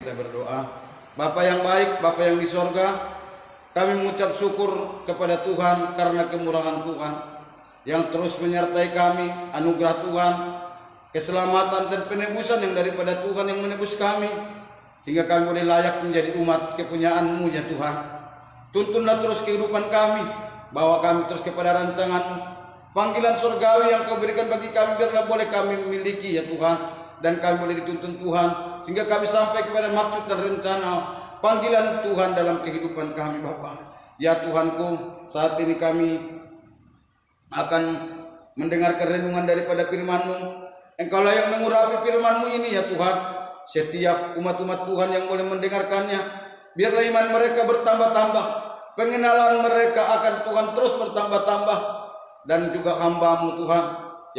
kita berdoa. Bapa yang baik, Bapa yang di sorga, kami mengucap syukur kepada Tuhan karena kemurahan Tuhan yang terus menyertai kami, anugerah Tuhan, keselamatan dan penebusan yang daripada Tuhan yang menebus kami, sehingga kami boleh layak menjadi umat kepunyaan-Mu ya Tuhan. Tuntunlah terus kehidupan kami, bawa kami terus kepada rancangan-Mu. Panggilan surgawi yang Kau berikan bagi kami, biarlah boleh kami memiliki ya Tuhan, dan kami boleh dituntun Tuhan, sehingga kami sampai kepada maksud dan rencana panggilan Tuhan dalam kehidupan kami Bapa. Ya Tuhanku, saat ini kami akan mendengarkan renungan daripada firman-Mu. Engkaulah yang mengurapi firman-Mu ini ya Tuhan. Setiap umat-umat Tuhan yang boleh mendengarkannya, biarlah iman mereka bertambah-tambah, pengenalan mereka akan Tuhan terus bertambah-tambah. Dan juga hamba-Mu Tuhan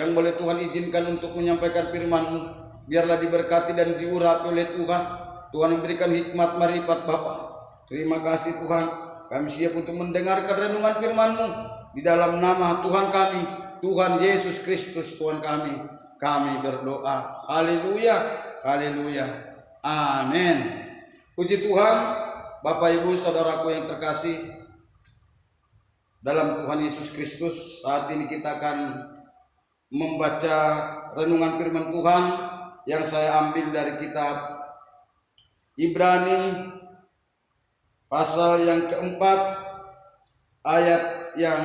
yang boleh Tuhan izinkan untuk menyampaikan firman-Mu, biarlah diberkati dan diurapi oleh Tuhan. Tuhan memberikan hikmat marifat Bapa. Terima kasih Tuhan, kami siap untuk mendengarkan renungan firman-Mu di dalam nama Tuhan kami, Tuhan Yesus Kristus Tuhan kami berdoa. Haleluya, haleluya, amin. Puji Tuhan. Bapak Ibu Saudaraku yang terkasih dalam Tuhan Yesus Kristus, saat ini kita akan membaca renungan firman Tuhan yang saya ambil dari kitab Ibrani pasal yang keempat, ayat yang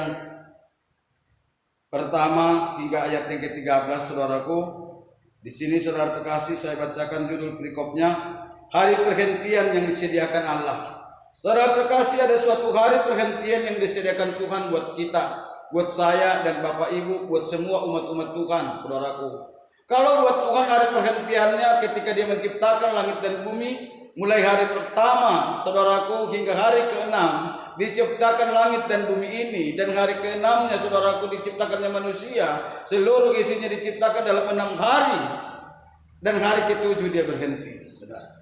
pertama hingga ayat yang ke-13. Saudaraku, di sini saudara terkasih, saya bacakan judul perikopnya, hari perhentian yang disediakan Allah. Saudara terkasih, ada suatu hari perhentian yang disediakan Tuhan buat kita, buat saya dan Bapak Ibu, buat semua umat-umat Tuhan, saudaraku. Kalau buat Tuhan hari perhentiannya ketika Dia menciptakan langit dan bumi, mulai hari pertama, saudaraku, hingga hari ke-6 diciptakan langit dan bumi ini, dan hari ke-6-nya, saudaraku, diciptakannya manusia, seluruh isinya diciptakan dalam 6 hari, dan hari ke-7 Dia berhenti, saudara.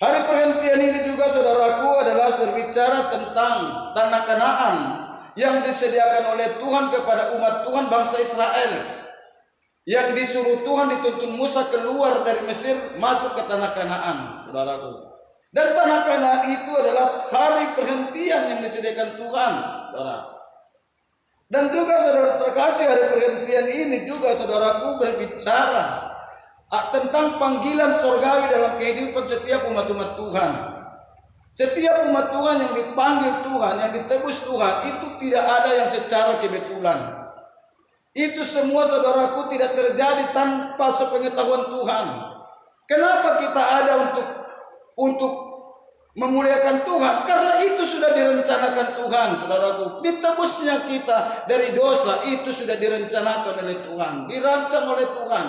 Hari perhentian ini juga saudaraku adalah berbicara tentang tanah Kanaan yang disediakan oleh Tuhan kepada umat Tuhan bangsa Israel, yang disuruh Tuhan dituntun Musa keluar dari Mesir masuk ke tanah Kanaan, saudaraku. Dan tanah Kanaan itu adalah hari perhentian yang disediakan Tuhan, saudara. Dan juga saudara terkasih, hari perhentian ini juga saudaraku berbicara tentang panggilan surgawi dalam kehidupan setiap umat-umat Tuhan. Setiap umat Tuhan yang dipanggil Tuhan, yang ditebus Tuhan, itu tidak ada yang secara kebetulan. Itu semua saudaraku tidak terjadi tanpa sepengetahuan Tuhan. Kenapa kita ada untuk memuliakan Tuhan? Karena itu sudah direncanakan Tuhan, saudaraku. Ditebusnya kita dari dosa itu sudah direncanakan oleh Tuhan, dirancang oleh Tuhan.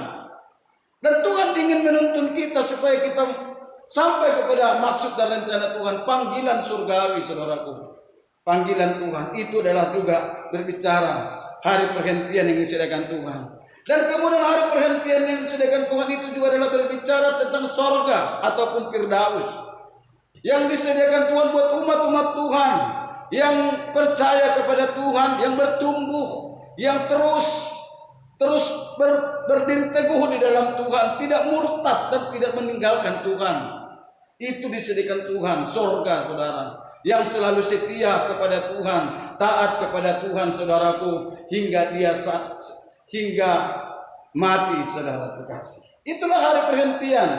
Dan Tuhan ingin menuntun kita supaya kita sampai kepada maksud dan rencana Tuhan, panggilan surgawi, saudaraku. Panggilan Tuhan itu adalah juga berbicara hari perhentian yang disediakan Tuhan. Dan kemudian hari perhentian yang disediakan Tuhan itu juga adalah berbicara tentang sorga ataupun Firdaus yang disediakan Tuhan buat umat-umat Tuhan yang percaya kepada Tuhan, yang bertumbuh, yang terus berdiri teguh di dalam Tuhan, tidak murtad dan tidak meninggalkan Tuhan. Itu disediakan Tuhan, sorga, saudara, yang selalu setia kepada Tuhan, taat kepada Tuhan, saudaraku, hingga mati, saudara terkasih. Itulah hari perhentian,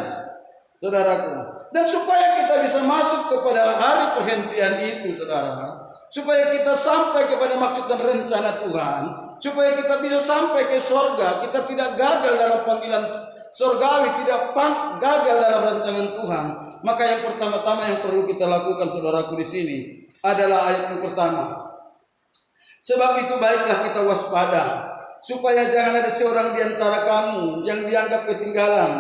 saudaraku. Dan supaya kita bisa masuk kepada hari perhentian itu, saudara, supaya kita sampai kepada maksud dan rencana Tuhan, supaya kita bisa sampai ke sorga, kita tidak gagal dalam panggilan sorgawi, tidak gagal dalam rancangan Tuhan, maka yang pertama-tama yang perlu kita lakukan, saudaraku, di sini adalah ayat yang pertama. Sebab itu baiklah kita waspada, supaya jangan ada seorang di antara kamu yang dianggap ketinggalan,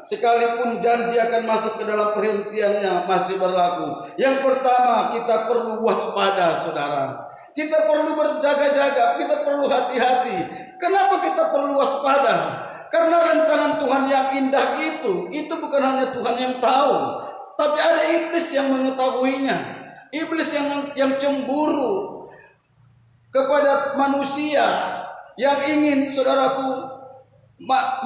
sekalipun janji akan masuk ke dalam perhentiannya masih berlaku. Yang pertama, kita perlu waspada, saudara. Kita perlu berjaga-jaga, kita perlu hati-hati. Kenapa kita perlu waspada? Karena rancangan Tuhan yang indah itu bukan hanya Tuhan yang tahu, tapi ada iblis yang mengetahuinya. Iblis yang cemburu kepada manusia, yang ingin, saudaraku,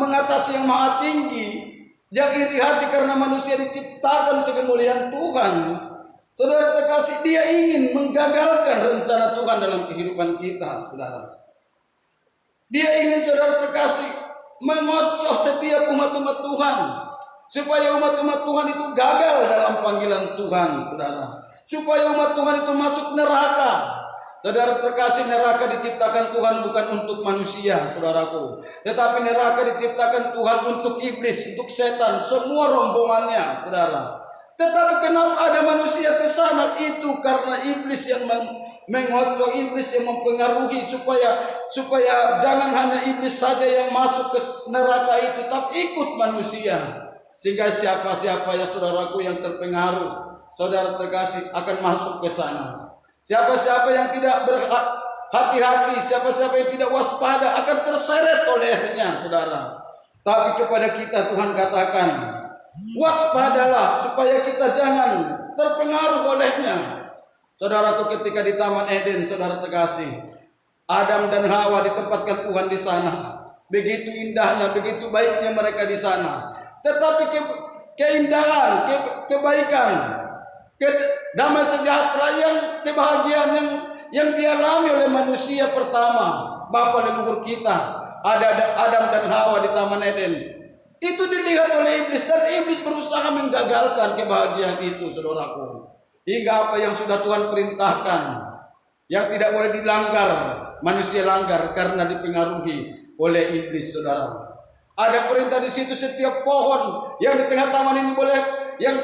mengatasi yang maha tinggi Yang iri hati karena manusia diciptakan untuk kemuliaan Tuhan. Saudara terkasih, dia ingin menggagalkan rencana Tuhan dalam kehidupan kita, saudara. Dia ingin, saudara terkasih, mengocoh setiap umat-umat Tuhan, supaya umat-umat Tuhan itu gagal dalam panggilan Tuhan, saudara. Supaya umat Tuhan itu masuk neraka. Saudara terkasih, neraka diciptakan Tuhan bukan untuk manusia, saudaraku. Tetapi neraka diciptakan Tuhan untuk iblis, untuk setan, semua rombongannya, saudara. Tetapi kenapa ada manusia ke sana? Itu karena iblis yang mengocoh, iblis yang mempengaruhi supaya jangan hanya iblis saja yang masuk ke neraka itu, tapi ikut manusia. Sehingga siapa-siapa ya saudaraku yang terpengaruh, saudara terkasih, akan masuk ke sana. Siapa-siapa yang tidak berhati-hati, siapa-siapa yang tidak waspada akan terseret olehnya, saudara. Tapi kepada kita Tuhan katakan, waspadalah supaya kita jangan terpengaruh olehnya. Saudaraku, ketika di Taman Eden, saudara terkasih, Adam dan Hawa ditempatkan Tuhan di sana. Begitu indahnya, begitu baiknya mereka di sana. Tetapi keindahan, kebaikan, damai sejahtera, kebahagiaan yang dialami oleh manusia pertama, bapa leluhur kita, ada Adam dan Hawa di Taman Eden, itu dilihat oleh iblis, dan iblis berusaha menggagalkan kebahagiaan itu, saudaraku. Hingga apa yang sudah Tuhan perintahkan, yang tidak boleh dilanggar, manusia langgar karena dipengaruhi oleh iblis, saudara. Ada perintah di situ, setiap pohon yang di tengah taman ini boleh, yang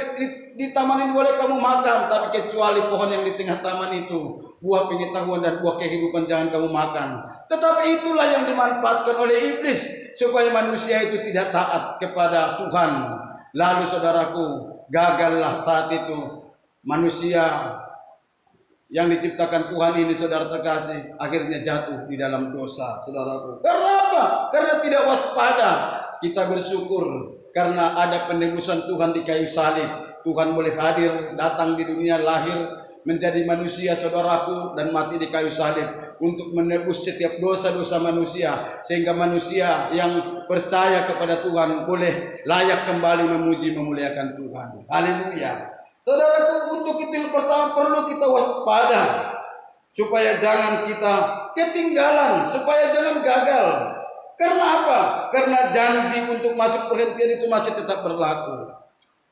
di taman ini boleh kamu makan, tapi kecuali pohon yang di tengah taman itu, buah pengetahuan dan buah kehidupan jangan kamu makan. Tetapi itulah yang dimanfaatkan oleh iblis supaya manusia itu tidak taat kepada Tuhan. Lalu saudaraku, gagallah saat itu manusia yang diciptakan Tuhan ini, saudara terkasih, akhirnya jatuh di dalam dosa, saudaraku. Karena apa? Karena tidak waspada. Kita bersyukur karena ada penebusan Tuhan di kayu salib. Tuhan boleh hadir, datang di dunia, lahir, menjadi manusia, saudaraku, dan mati di kayu salib untuk menebus setiap dosa-dosa manusia, sehingga manusia yang percaya kepada Tuhan boleh layak kembali memuji memuliakan Tuhan. Haleluya. Saudaraku, untuk itu yang pertama perlu kita waspada supaya jangan kita ketinggalan, supaya jangan gagal. Karena apa? Karena janji untuk masuk perhentian itu masih tetap berlaku.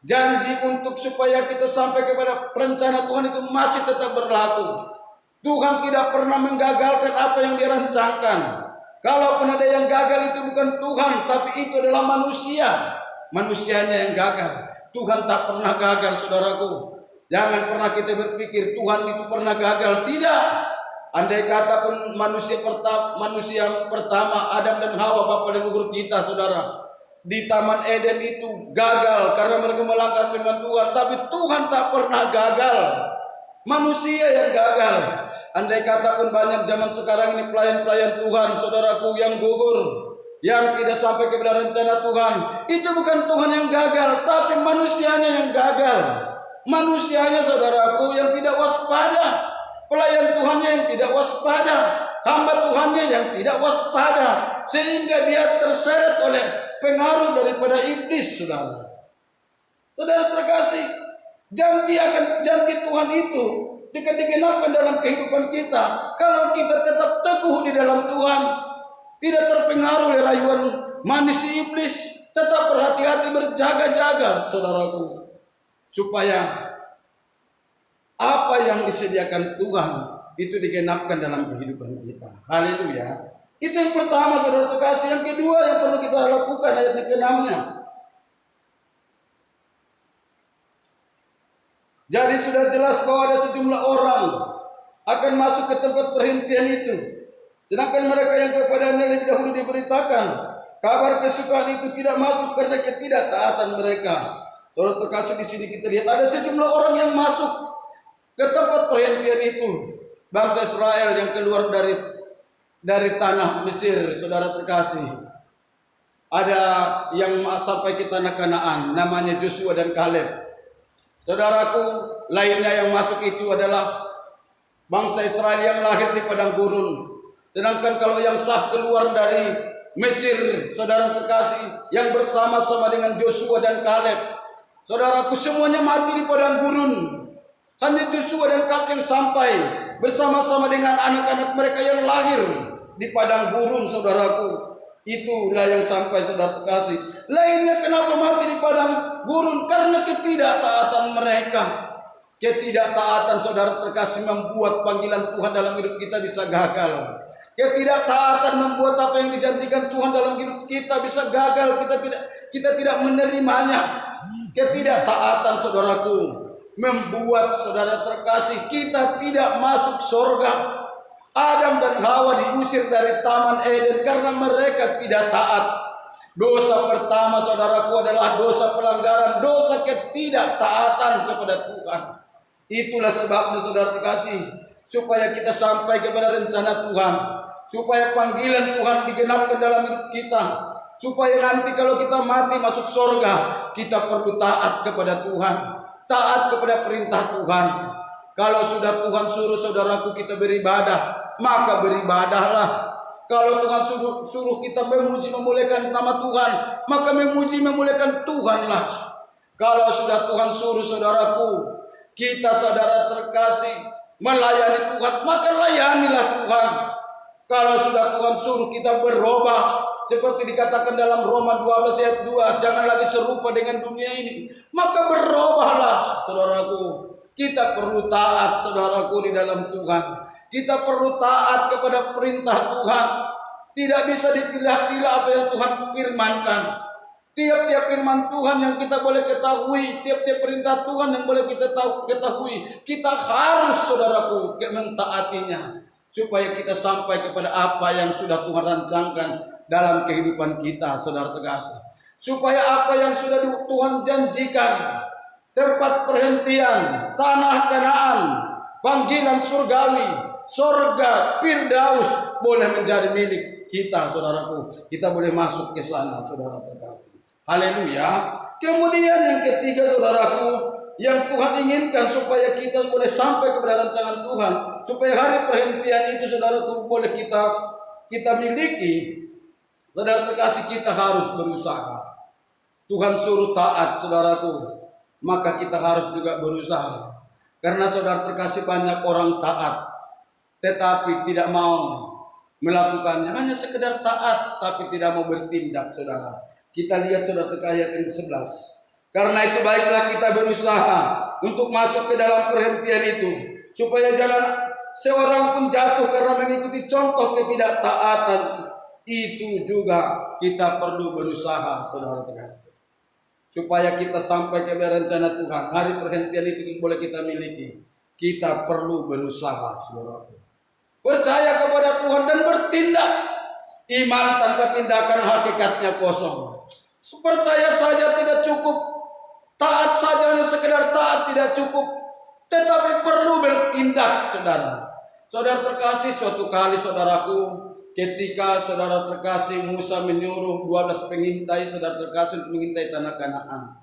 Janji untuk supaya kita sampai kepada rencana Tuhan itu masih tetap berlaku. Tuhan tidak pernah menggagalkan apa yang Dia rancangkan. Kalaupun ada yang gagal, itu bukan Tuhan, tapi itu adalah manusia. Manusianya yang gagal. Tuhan tak pernah gagal, saudaraku. Jangan pernah kita berpikir Tuhan itu pernah gagal. Tidak. Andai kata pun manusia pertama Adam dan Hawa, bapa leluhur kita, saudara, di Taman Eden itu gagal karena mereka melanggar firman Tuhan. Tapi Tuhan tak pernah gagal. Manusia yang gagal. Andai kata pun banyak zaman sekarang ini pelayan-pelayan Tuhan, saudaraku, yang gugur, yang tidak sampai kepada rencana Tuhan. Itu bukan Tuhan yang gagal, tapi manusianya yang gagal. Manusianya, saudaraku, yang tidak waspada. Pelayan Tuhannya yang tidak waspada. Hamba Tuhannya yang tidak waspada. Sehingga dia terseret oleh pengaruh daripada iblis, saudara. Saudara terkasih, janji Tuhan itu digenapkan dalam kehidupan kita kalau kita tetap teguh di dalam Tuhan, tidak terpengaruh oleh rayuan manis iblis, tetap berhati-hati, berjaga-jaga, saudaraku, supaya apa yang disediakan Tuhan itu digenapkan dalam kehidupan kita. Haleluya. Itu yang pertama, saudara terkasih. Yang kedua yang perlu kita lakukan, ayat yang ke-6-nya. Jadi sudah jelas bahwa ada sejumlah orang akan masuk ke tempat perhentian itu, sedangkan mereka yang kepadanya lebih dahulu diberitakan kabar kesukaan itu tidak masuk karena ketidaktaatan mereka. Saudara terkasih, di sini kita lihat ada sejumlah orang yang masuk ke tempat perhentian itu. Bangsa Israel yang keluar dari tanah Mesir, saudara terkasih. Ada yang sampai ke tanah Kanaan, namanya Joshua dan Kaleb. Saudaraku, lainnya yang masuk itu adalah bangsa Israel yang lahir di padang gurun. Sedangkan kalau yang sah keluar dari Mesir, saudara terkasih, yang bersama-sama dengan Joshua dan Kaleb. Saudaraku, semuanya mati di padang gurun. Hanya Joshua dan Kaleb yang sampai bersama-sama dengan anak-anak mereka yang lahir di padang gurun, saudaraku. Itulah yang sampai, saudara terkasih. Lainnya kenapa mati di padang gurun? Karena ketidaktaatan mereka. Ketidaktaatan, saudara terkasih, membuat panggilan Tuhan dalam hidup kita bisa gagal. Ketidaktaatan membuat apa yang dijanjikan Tuhan dalam hidup kita bisa gagal. Kita tidak menerimanya. Ketidaktaatan, saudaraku, membuat, saudara terkasih, kita tidak masuk surga. Adam dan Hawa diusir dari Taman Eden karena mereka tidak taat. Dosa pertama, saudaraku, adalah dosa pelanggaran, dosa ketidaktaatan kepada Tuhan. Itulah sebabnya, saudara terkasih, supaya kita sampai kepada rencana Tuhan, supaya panggilan Tuhan digenapkan dalam hidup kita, supaya nanti kalau kita mati masuk surga, kita perlu taat kepada Tuhan, taat kepada perintah Tuhan. Kalau sudah Tuhan suruh, saudaraku, kita beribadah, maka beribadahlah. Kalau Tuhan suruh kita memuji memuliakan nama Tuhan, maka memuji memuliakan Tuhanlah. Kalau sudah Tuhan suruh, saudaraku, kita, saudara terkasih, melayani Tuhan, maka layanilah Tuhan. Kalau sudah Tuhan suruh kita berubah, seperti dikatakan dalam Roma 12 ayat 2, jangan lagi serupa dengan dunia ini, maka berubahlah, saudaraku. Kita perlu taat, saudaraku, di dalam Tuhan. Kita perlu taat kepada perintah Tuhan. Tidak bisa dipilah-pilah apa yang Tuhan firmankan. Tiap-tiap firman Tuhan yang kita boleh ketahui, tiap-tiap perintah Tuhan yang boleh kita ketahui, kita harus, saudaraku, mentaatinya, supaya kita sampai kepada apa yang sudah Tuhan rancangkan dalam kehidupan kita, saudara terkasih. Supaya apa yang sudah Tuhan janjikan, tempat perhentian, tanah Kanaan, panggilan surgawi, surga Firdaus, boleh menjadi milik kita, saudaraku. Kita boleh masuk ke sana, saudara terkasih. Haleluya. Kemudian yang ketiga, saudaraku, yang Tuhan inginkan supaya kita boleh sampai kepada rancangan Tuhan, supaya hari perhentian itu, saudaraku, boleh kita miliki, saudara terkasih, kita harus berusaha. Tuhan suruh taat, saudaraku, maka kita harus juga berusaha. Karena, saudara terkasih, banyak orang taat tetapi tidak mau melakukannya, hanya sekedar taat tapi tidak mau bertindak, saudara. Kita lihat, saudara terkasih, ayat yang 11. Karena itu baiklah kita berusaha untuk masuk ke dalam perhentian itu, supaya jangan seorang pun jatuh karena mengikuti contoh ketidaktaatan. Itu juga kita perlu berusaha, saudara terkasih, supaya kita sampai ke rencana Tuhan. Hari perhentian itu boleh kita miliki. Kita perlu berusaha, saudara. Percaya kepada Tuhan dan bertindak. Iman tanpa tindakan hakikatnya kosong. Percaya saja tidak cukup. Taat saja hanya sekedar taat tidak cukup. Tetapi perlu bertindak, saudara. Saudara terkasih, suatu kali, saudaraku, ketika, saudara terkasih, Musa menyuruh 12 pengintai, saudara terkasih, untuk mengintai tanah Kanaan.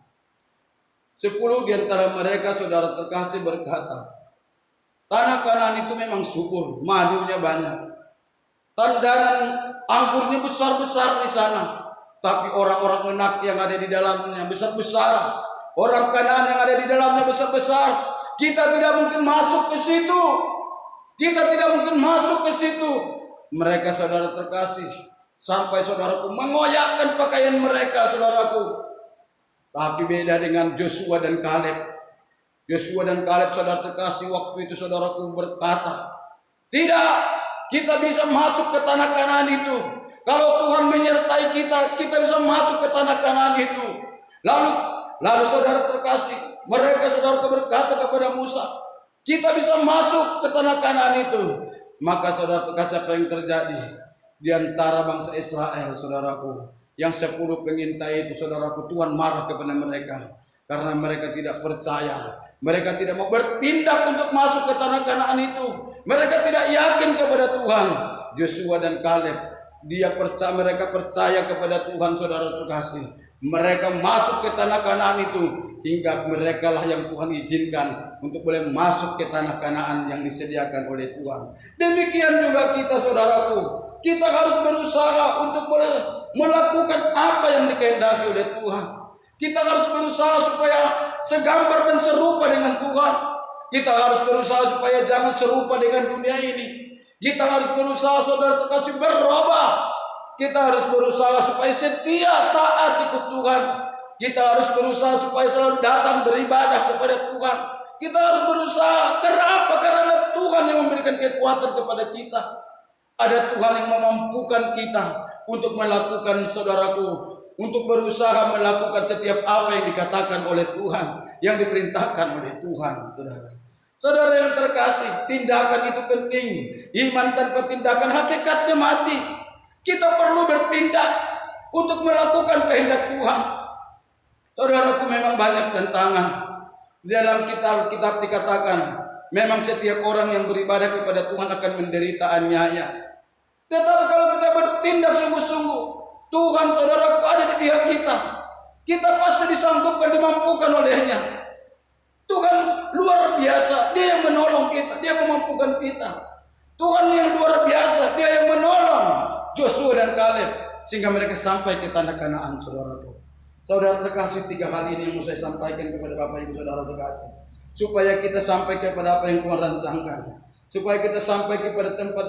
10 di antara mereka, saudara terkasih, berkata, tanah Kanaan itu memang subur, madunya banyak, tandanan anggurnya besar-besar di sana. Tapi orang-orang enak yang ada di dalamnya besar-besar, orang Kanaan yang ada di dalamnya besar-besar. Kita tidak mungkin masuk ke situ. Kita tidak mungkin masuk ke situ. Mereka, saudara terkasih, sampai, saudaraku, mengoyakkan pakaian mereka, saudaraku. Tapi beda dengan Joshua dan Kaleb. Joshua dan Kaleb, saudara terkasih, waktu itu, saudaraku, berkata, tidak, kita bisa masuk ke tanah Kanaan itu. Kalau Tuhan menyertai kita, kita bisa masuk ke tanah Kanaan itu. Lalu saudara terkasih, mereka, saudaraku, berkata kepada Musa, kita bisa masuk ke tanah Kanaan itu. Maka, saudara terkasih, apa yang terjadi di antara bangsa Israel, saudaraku, yang 10 pengintai itu, saudaraku, Tuhan marah kepada mereka karena mereka tidak percaya. Mereka tidak mau bertindak untuk masuk ke tanah Kanaan itu. Mereka tidak yakin kepada Tuhan. Joshua dan Kaleb, mereka percaya kepada Tuhan, saudara terkasih. Mereka masuk ke tanah Kanaan itu. hingga mereka lah yang Tuhan izinkan untuk boleh masuk ke tanah Kanaan yang disediakan oleh Tuhan. Demikian juga kita, saudaraku, kita harus berusaha untuk boleh melakukan apa yang dikehendaki oleh Tuhan. Kita harus berusaha supaya segambar dan serupa dengan Tuhan. Kita harus berusaha supaya jangan serupa dengan dunia ini. Kita harus berusaha, saudara terkasih, berubah. Kita harus berusaha supaya setia taat ikut Tuhan. Kita harus berusaha supaya selalu datang beribadah kepada Tuhan. Kita harus berusaha. Kenapa? Karena Tuhan yang memberikan kekuatan kepada kita. Ada Tuhan yang memampukan kita untuk melakukan, saudaraku, untuk berusaha melakukan setiap apa yang dikatakan oleh Tuhan, yang diperintahkan oleh Tuhan, saudara. Saudara yang terkasih, tindakan itu penting. Iman tanpa tindakan hakikatnya mati. Kita perlu bertindak untuk melakukan kehendak Tuhan. Saudaraku, memang banyak tantangan. Di dalam kitab dikatakan, memang setiap orang yang beribadah kepada Tuhan akan menderita aniaya. Tetapi kalau kita bertindak sungguh-sungguh, Tuhan, saudaraku, ada di pihak kita. Kita pasti disanggupkan, dimampukan olehnya. Tuhan luar biasa, Dia yang menolong kita, Dia memampukan kita. Tuhan yang luar biasa, Dia yang menolong Joshua dan Kaleb sehingga mereka sampai ke tanah Kanaan, saudaraku. Saudara terkasih, 3 hal ini yang mau saya sampaikan kepada Bapak Ibu saudara terkasih, supaya kita sampai kepada apa yang Tuhan rancangkan, supaya kita sampai kepada tempat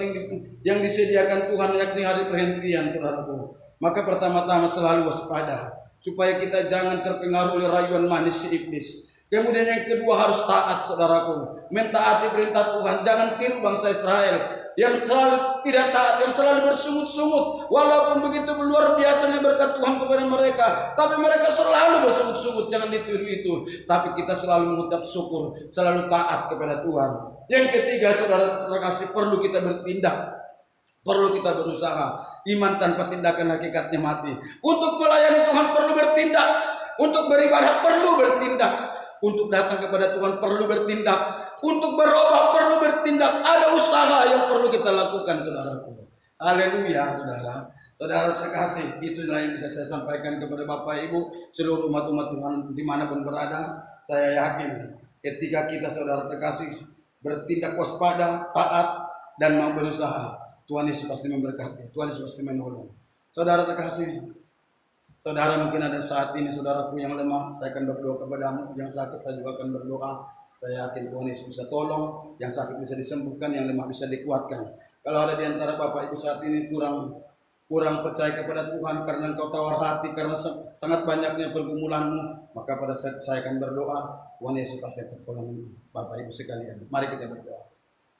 yang disediakan Tuhan, yakni hari perhentian, saudaraku. Maka pertama-tama selalu waspada, supaya kita jangan terpengaruh oleh rayuan manis si iblis. Kemudian yang kedua harus taat, saudaraku, mentaati perintah Tuhan. Jangan tiru bangsa Israel yang selalu tidak taat, yang selalu bersungut-sungut. Walaupun begitu luar biasanya berkat Tuhan kepada mereka, tapi mereka selalu bersungut-sungut. Jangan ditiru itu. Tapi kita selalu mengucap syukur, selalu taat kepada Tuhan. Yang ketiga, saudara terkasih, perlu kita bertindak, perlu kita berusaha. Iman tanpa tindakan hakikatnya mati. Untuk melayani Tuhan perlu bertindak, untuk beribadah perlu bertindak, untuk datang kepada Tuhan perlu bertindak, untuk berubah perlu bertindak. Ada usaha yang perlu kita lakukan, saudaraku. Haleluya, saudara. Saudara terkasih, itulah yang bisa saya sampaikan kepada Bapak Ibu, seluruh umat-umat Tuhan dimanapun berada. Saya yakin ketika kita, saudara terkasih, bertindak waspada, taat, dan mau berusaha, Tuhan Yesus pasti memberkati, Tuhan Yesus pasti menolong. Saudara terkasih, saudara mungkin ada saat ini saudaraku yang lemah, saya akan berdoa kepadamu. Yang sakit saya juga akan berdoa. Saya yakin Tuhan Yesus bisa tolong, yang sakit bisa disembuhkan, yang lemah bisa dikuatkan. Kalau ada di antara Bapak Ibu saat ini kurang percaya kepada Tuhan karena engkau tawar hati, karena sangat banyaknya pergumulanmu, maka pada saat saya akan berdoa, Tuhan Yesus pasti akan tolong Bapak Ibu sekalian. Mari kita berdoa.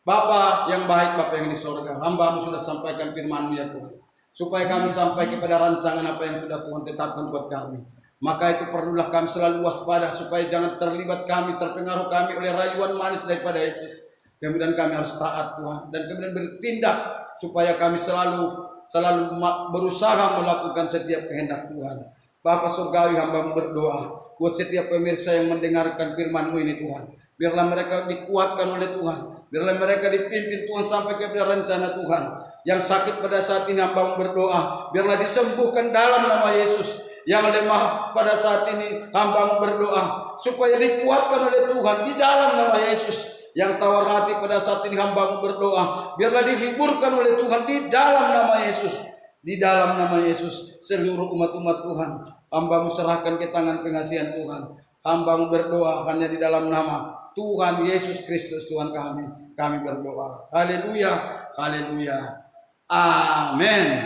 Bapa yang baik, Bapa yang di sorga, hamba-Mu sudah sampaikan firman-Mu ya Tuhan, supaya kami sampai kepada rancangan apa yang sudah Tuhan tetapkan buat kami. Maka itu perlulah kami selalu waspada, supaya jangan terlibat kami, terpengaruh kami oleh rayuan manis daripada iblis. Kemudian kami harus taat Tuhan, dan kemudian bertindak supaya kami selalu berusaha melakukan setiap kehendak Tuhan. Bapa surgawi, hamba berdoa buat setiap pemirsa yang mendengarkan firman-Mu ini Tuhan. Biarlah mereka dikuatkan oleh Tuhan, biarlah mereka dipimpin Tuhan sampai kepada rencana Tuhan. Yang sakit pada saat ini hamba berdoa, biarlah disembuhkan dalam nama Yesus. Yang lemah pada saat ini hamba berdoa supaya dikuatkan oleh Tuhan di dalam nama Yesus. Yang tawar hati pada saat ini hamba berdoa, biarlah dihiburkan oleh Tuhan di dalam nama Yesus. Di dalam nama Yesus, seluruh umat-umat Tuhan hamba serahkan ke tangan pengasihan Tuhan. Hamba berdoa hanya di dalam nama Tuhan Yesus Kristus Tuhan kami berdoa. Haleluya, haleluya, amin.